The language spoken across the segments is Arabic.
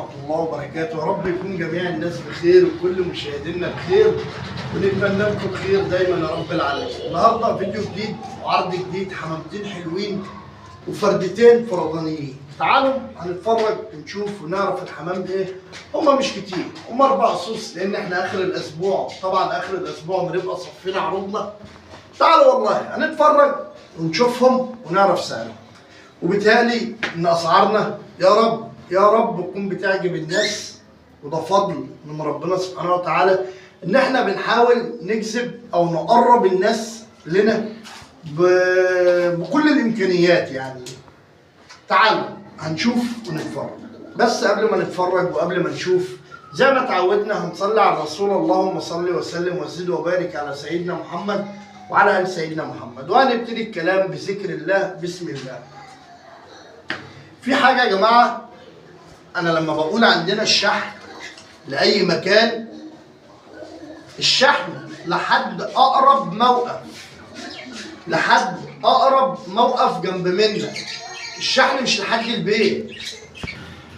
ورحمة الله وبركاته. يا رب يكون جميع الناس بخير وكل مشاهدينا بخير، ونتمنى لكم خير دايما يا رب العالمين. النهارده فيديو جديد وعرض جديد، حمامتين حلوين وفردتين فردانيين. تعالوا هنتفرج ونشوف ونعرف الحمام ايه. هما مش كتير، هما 4 صوص، لان احنا اخر الاسبوع، طبعا اخر الاسبوع بنبقى صفينا عروضنا. تعالوا والله هنتفرج ونشوفهم ونعرف سعرهم، وبالتالي ان اسعارنا يا رب تكون بتعجب الناس. وده فضل من ربنا سبحانه وتعالى ان احنا بنحاول نجذب او نقرب الناس لنا بكل الامكانيات يعني. تعالوا هنشوف ونتفرج، بس قبل ما نتفرج وقبل ما نشوف زي ما اتعودنا هنصلي على الرسول. اللهم صل وسلم وزد وبارك على سيدنا محمد وعلى ال سيدنا محمد. وهنبتدي الكلام بذكر الله. بسم الله. في حاجة يا جماعة، أنا لما بقول عندنا الشحن لأي مكان، الشحن لحد أقرب موقف، لحد أقرب موقف جنب منك. الشحن مش لحد البيت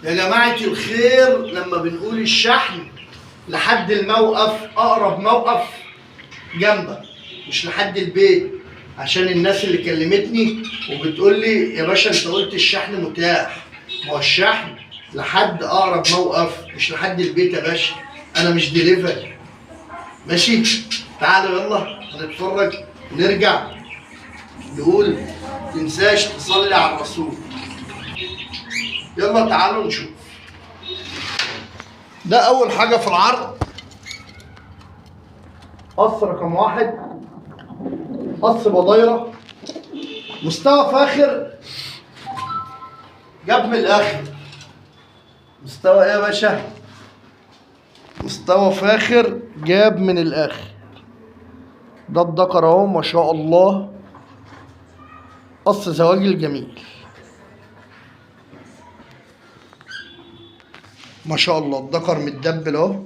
يا جماعة الخير. لما بنقول الشحن لحد الموقف، أقرب موقف جنبك، مش لحد البيت. عشان الناس اللي كلمتني وبتقول لي يا باشا انت قلت الشحن متاح، ما هو الشحن لحد اقرب موقف مش لحد البيت يا باشا. انا مش ديليفري. ماشي؟ تعالوا يلا هنتفرج ونرجع نقول متنساش تصلي على الرسول. يلا تعالوا نشوف. ده اول حاجه في العرض، قص رقم 1، قص بضايره، مستوى فاخر، جاب من الاخر. مستوى ايه يا باشا؟ مستوى فاخر جاب من الاخر. ده الدكر اهو ما شاء الله، قص زواجل جميل ما شاء الله. الدكر متدبل اهو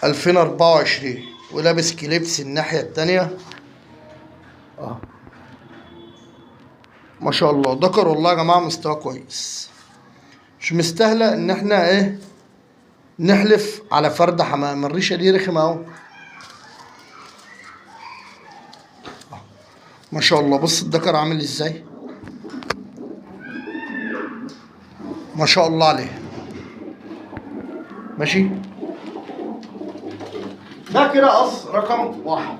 2024 ولابس كليبس الناحية التانية ما شاء الله. دكر والله يا جماعة مستوى كويس، مش مستاهلة ان احنا ايه نحلف على فرد حمام. الريشة دي رخمة اهو ما شاء الله. بص الدكر عامل ازاي ما شاء الله عليه. ماشي؟ ده كده قص رقم 1.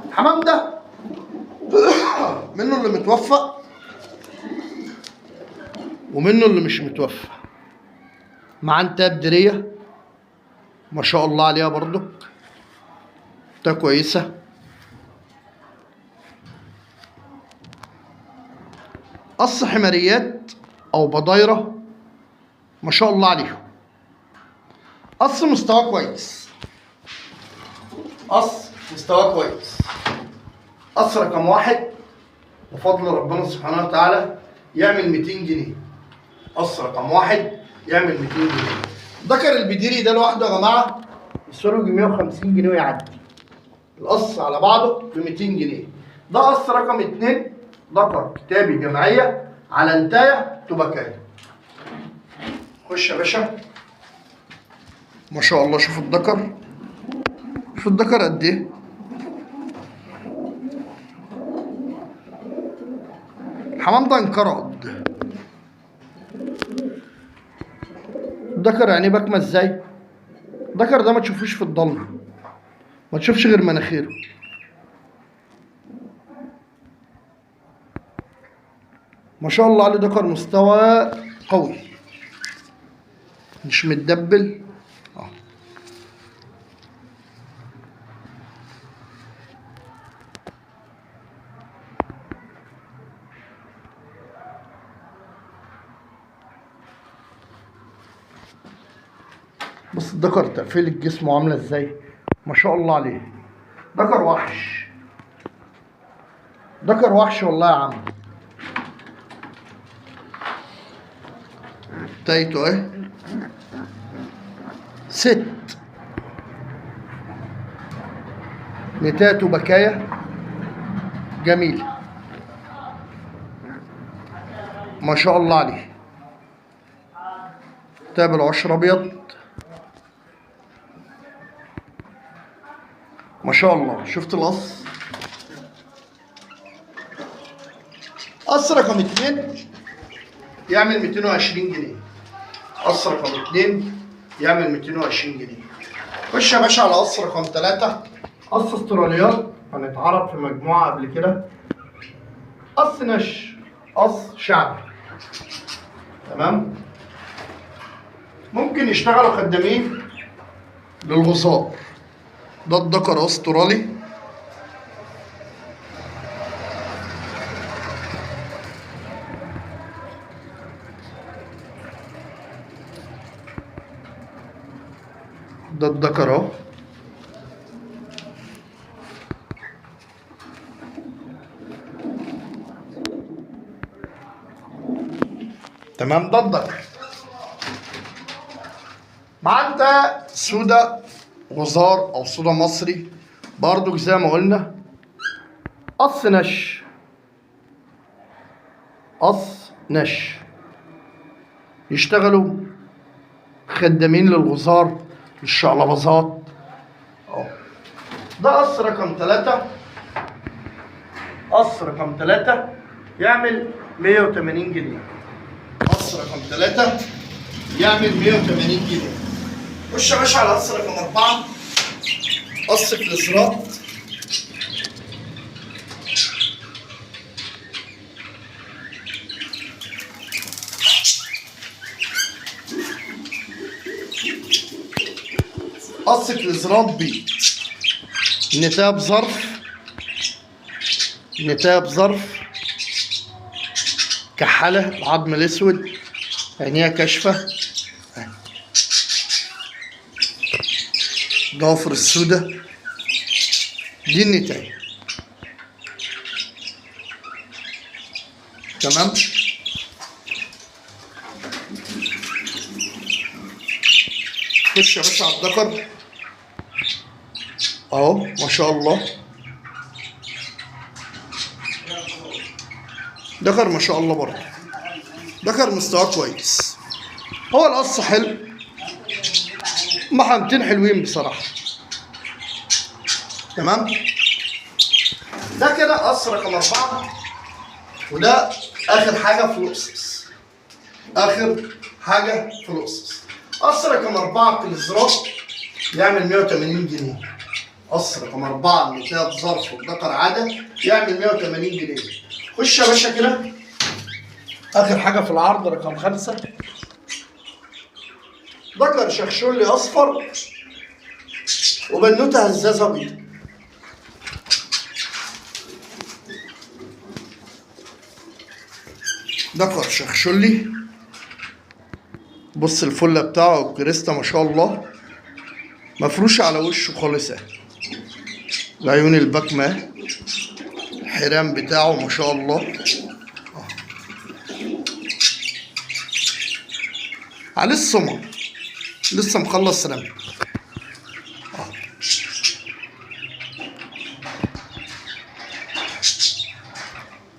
الحمام ده منه اللي متوفق ومنه اللي مش متوفق. مع انتاب درية ما شاء الله عليها برضك، ده كويسة. قص حماريات او بضايرة ما شاء الله عليهم. قص مستوى كويس، قص مستوى كويس. قص رقم 1 بفضل ربنا سبحانه وتعالى يعمل 200 جنيه. قص رقم 1 يعمل 200 جنيه. ذكر البديري ده لوحده يا جماعه يسوي 150 جنيه ويعدي. القص على بعضه ب 200 جنيه. ده قص رقم 2، ذكر كتابي جمعيه على انتايه تبكايه. خش يا باشا ما شاء الله. شوف الذكر، شوف الذكر قد ايه. الحمام ده انقرض. الذكر يعني بكمه ازاي؟ الذكر ده ما تشوفوش في الضلمه، ما تشوفش غير مناخيره. ما شاء الله عليه. ذكر مستوى قوي مش متدبل. بص الذكر تقفيل الجسم عامله ازاي ما شاء الله عليه. ذكر وحش، ذكر وحش والله يا عم. تايتو اهي 6 نتاتو بكايا جميله ما شاء الله عليه. تاب العشر ابيض ما شاء الله. شفت القص؟ قص رقم 2 يعمل 220 جنيه. قص رقم 2 يعمل 220 جنيه. خش يا باشا على قص رقم 3. قص استراليات هنتعرض في مجموعة قبل كده. قص نش، قص شعبي. تمام؟ ممكن يشتغلوا خدامين للغصار. ده الذكر استرالي. ده الذكر اهو. تمام. ده الذكر. مع انت سودا غزار او سودا مصري برضو زي ما قلنا. قص نش، قص نش، يشتغلوا خدامين للغزار الشعلبازات. ده قص رقم 3. قص رقم 3 يعمل 180 جنيه. قص رقم 3 يعمل 180 جنيه. خش يا باشا على قص رقم 4. قص كليسرات. قص كليسرات بي نتاب ظرف. نتاب ظرف. كحلة العظم الاسود، عينيها كاشفة، ضوافر السوداء. دي النتاية. تمام. خش يا باشا على الذكر اهو ما شاء الله. ذكر ما شاء الله برضه. ذكر مستواه كويس. هو القص حلو، محمتين حلوين بصراحة. تمام. ده كده قص رقم 4. وده آخر حاجة في القصص. آخر حاجة في القصص. قص رقم 4 كليسرات يعمل 180 جنيه. قص رقم 4 نتاب ظرف والذكر عادة يعمل 180 جنيه. خش يا باشا كده آخر حاجة في العرض رقم 5. ذكر شخشولي اصفر وبنوته هزازه بيضاء. ذكر شخشولي. بص الفله بتاعه الكريستا ما شاء الله مفروش على وشه خالص اهي. العيون البكمه، الحرام بتاعه ما شاء الله. عليه السمر لسه مخلص سيراميك.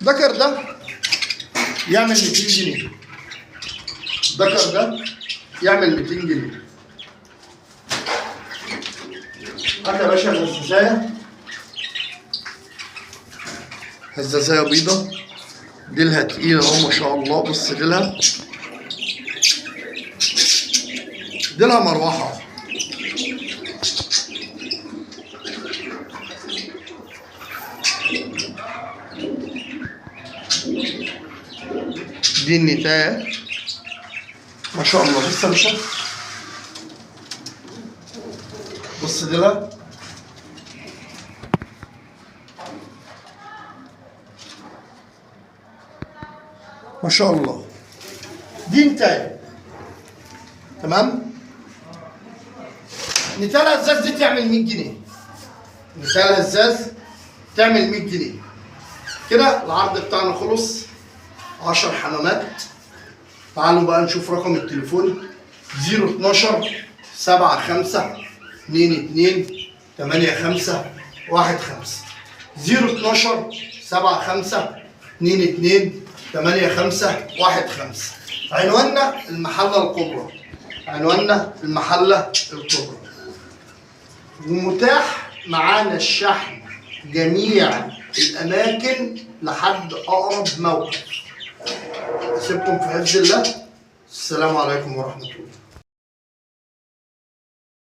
الذكر ده يعمل 200 جنيه. الذكر ده يعمل 200 جنيه. هات يا باشا الهزازايه. هزازايه بيضه، ديلها تقيله اهو ما شاء الله. بص ديلها، ديلها مروحه. دي النتاية ما شاء الله. بص يا باشا، بص ديلها ما شاء الله. دي نتاية. تمام. نتاية الهزاز دي تعمل 100 جنيه. نتاية الهزاز تعمل 100 جنيه. كده العرض بتاعنا خلص. 10 حمامات. تعالوا بقى نشوف رقم التليفون 012 75 22 85 15. 012 75 22 85 15. عنواننا المحلة الكبرى، عنواننا المحلة الكبرى، ومتاح معانا الشحن جميع الأماكن لحد أقرب موقف. أسيبكم في حفظ الله. السلام عليكم ورحمة الله.